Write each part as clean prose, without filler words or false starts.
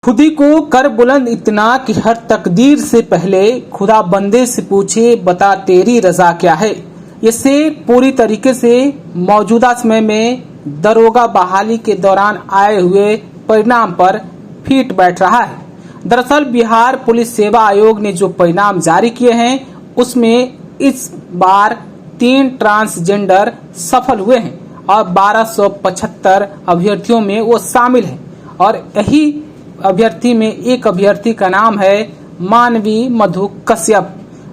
खुदी को कर बुलंद इतना कि हर तकदीर से पहले खुदा बंदे से पूछे बता तेरी रजा क्या है। इससे पूरी तरीके से मौजूदा समय में दरोगा बहाली के दौरान आए हुए परिणाम पर फिट बैठ रहा है। दरअसल बिहार पुलिस सेवा आयोग ने जो परिणाम जारी किए हैं उसमें इस बार 3 ट्रांसजेंडर सफल हुए हैं और 1275 अभ्यर्थियों में वो शामिल हैं और यही अभ्यर्थी में एक अभ्यर्थी का नाम है मानवी मधु कश्यप,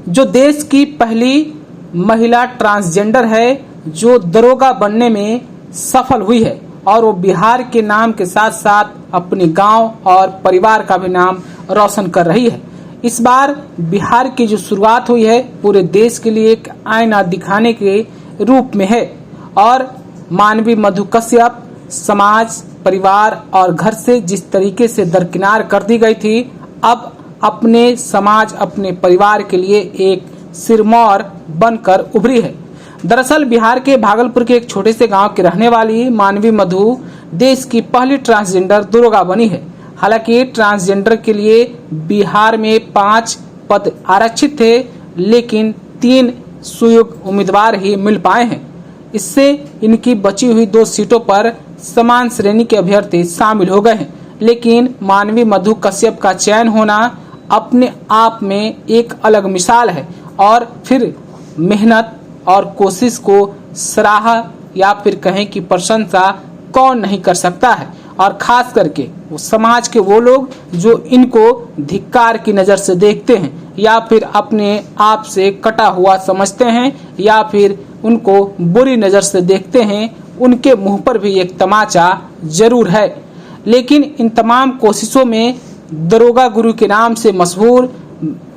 जो देश की पहली महिला ट्रांसजेंडर है जो दरोगा बनने में सफल हुई है और वो बिहार के नाम के साथ साथ अपने गांव और परिवार का भी नाम रोशन कर रही है। इस बार बिहार की जो शुरुआत हुई है पूरे देश के लिए एक आईना दिखाने के रूप में है और मानवी मधु कश्यप समाज, परिवार और घर से जिस तरीके से दरकिनार कर दी गई थी, अब अपने समाज, अपने परिवार के लिए एक सिरमौर बनकर उभरी है। दरअसल बिहार के भागलपुर के एक छोटे से गांव के रहने वाली मानवी मधु देश की पहली ट्रांसजेंडर दरोगा बनी है। हालांकि ट्रांसजेंडर के लिए बिहार में 5 पद आरक्षित थे, लेकिन 3 सुयोग्य उम्मीदवार ही मिल पाए हैं। इससे इनकी बची हुई 2 सीटों पर समान श्रेणी के अभ्यर्थी शामिल हो गए हैं, लेकिन मानवी मधु कश्यप का चयन होना अपने आप में एक अलग मिसाल है और फिर मेहनत और कोशिश को सराहा या फिर कहें कि प्रशंसा कौन नहीं कर सकता है। और खास करके वो समाज के वो लोग जो इनको धिक्कार की नज़र से देखते हैं या फिर अपने आप से कटा हुआ समझते हैं या फिर उनको बुरी नज़र से देखते हैं, उनके मुंह पर भी एक तमाचा जरूर है। लेकिन इन तमाम कोशिशों में दरोगा गुरु के नाम से मशहूर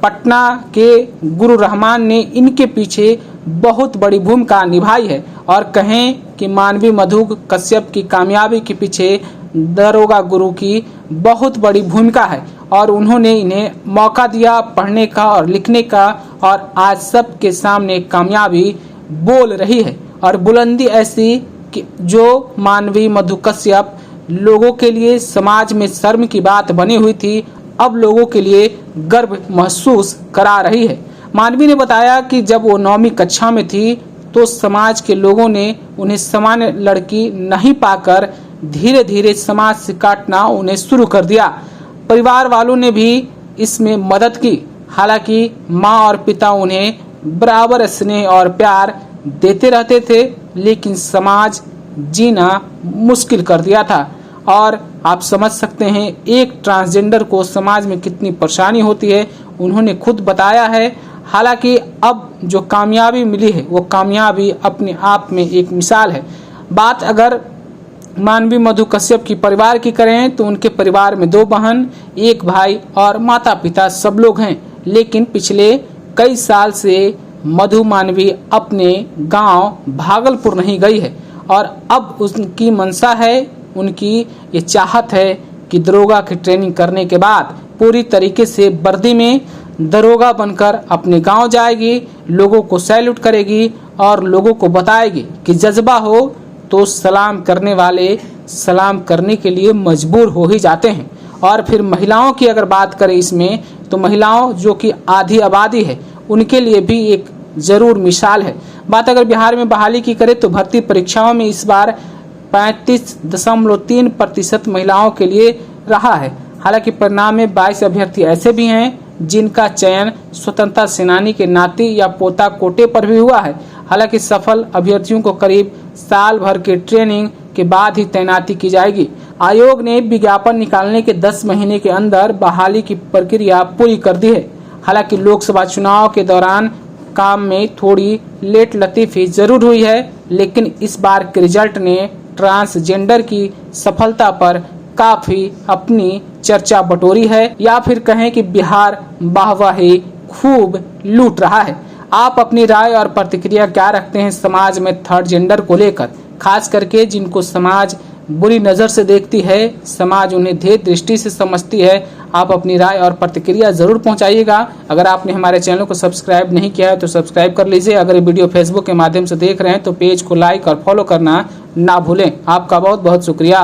पटना के गुरु रहमान ने इनके पीछे बहुत बड़ी भूमिका निभाई है और कहें कि मानवी मधु कश्यप की कामयाबी के पीछे दरोगा गुरु की बहुत बड़ी भूमिका है और उन्होंने इन्हें मौका दिया पढ़ने का और लिखने का और आज सबके सामने कामयाबी बोल रही है और बुलंदी ऐसी कि जो मानवी मधु कश्यप लोगों के लिए समाज में शर्म की बात बनी हुई थी, अब लोगों के लिए गर्व महसूस करा रही है। मानवी ने बताया कि जब वो 9वीं कक्षा में थी तो समाज के लोगों ने उन्हें सामान्य लड़की नहीं पाकर धीरे धीरे समाज से काटना उन्हें शुरू कर दिया। परिवार वालों ने भी इसमें मदद की। हालांकि माँ और पिता उन्हें बराबर स्नेह और प्यार देते रहते थे, लेकिन समाज जीना मुश्किल कर दिया था और आप समझ सकते हैं एक ट्रांसजेंडर को समाज में कितनी परेशानी होती है, उन्होंने खुद बताया है। हालांकि अब जो कामयाबी मिली है वो कामयाबी अपने आप में एक मिसाल है। बात अगर मानवी मधु कश्यप की परिवार की करें तो उनके परिवार में 2 बहन, 1 भाई और माता पिता सब लोग हैं, लेकिन पिछले कई साल से मधु मानवी अपने गांव भागलपुर नहीं गई है और अब उनकी मंशा है, उनकी ये चाहत है कि दरोगा की ट्रेनिंग करने के बाद पूरी तरीके से वर्दी में दरोगा बनकर अपने गांव जाएगी, लोगों को सैल्यूट करेगी और लोगों को बताएगी कि जज्बा हो तो सलाम करने वाले सलाम करने के लिए मजबूर हो ही जाते हैं। और फिर महिलाओं की अगर बात करें इसमें तो महिलाओं जो कि आधी आबादी है उनके लिए भी एक जरूर मिसाल है। बात अगर बिहार में बहाली की करें तो भर्ती परीक्षाओं में इस बार 35.3% महिलाओं के लिए रहा है। हालांकि परिणाम में 22 अभ्यर्थी ऐसे भी हैं जिनका चयन स्वतंत्रता सेनानी के नाती या पोता कोटे पर भी हुआ है। हालांकि सफल अभ्यर्थियों को करीब साल भर की ट्रेनिंग के बाद ही तैनाती की जाएगी। आयोग ने विज्ञापन निकालने के 10 महीने के अंदर बहाली की प्रक्रिया पूरी कर दी है। हालांकि लोकसभा चुनाव के दौरान काम में थोड़ी लेट लतीफी जरूर हुई है, लेकिन इस बार के रिजल्ट ने ट्रांसजेंडर की सफलता पर काफी अपनी चर्चा बटोरी है या फिर कहें कि बिहार वाहवाही खूब लूट रहा है। आप अपनी राय और प्रतिक्रिया क्या रखते हैं समाज में थर्ड जेंडर को लेकर, खास करके जिनको समाज बुरी नज़र से देखती है, समाज उन्हें भेद दृष्टि से समझती है। आप अपनी राय और प्रतिक्रिया ज़रूर पहुंचाइएगा। अगर आपने हमारे चैनल को सब्सक्राइब नहीं किया है तो सब्सक्राइब कर लीजिए। अगर ये वीडियो फेसबुक के माध्यम से देख रहे हैं तो पेज को लाइक और फॉलो करना ना भूलें। आपका बहुत बहुत शुक्रिया।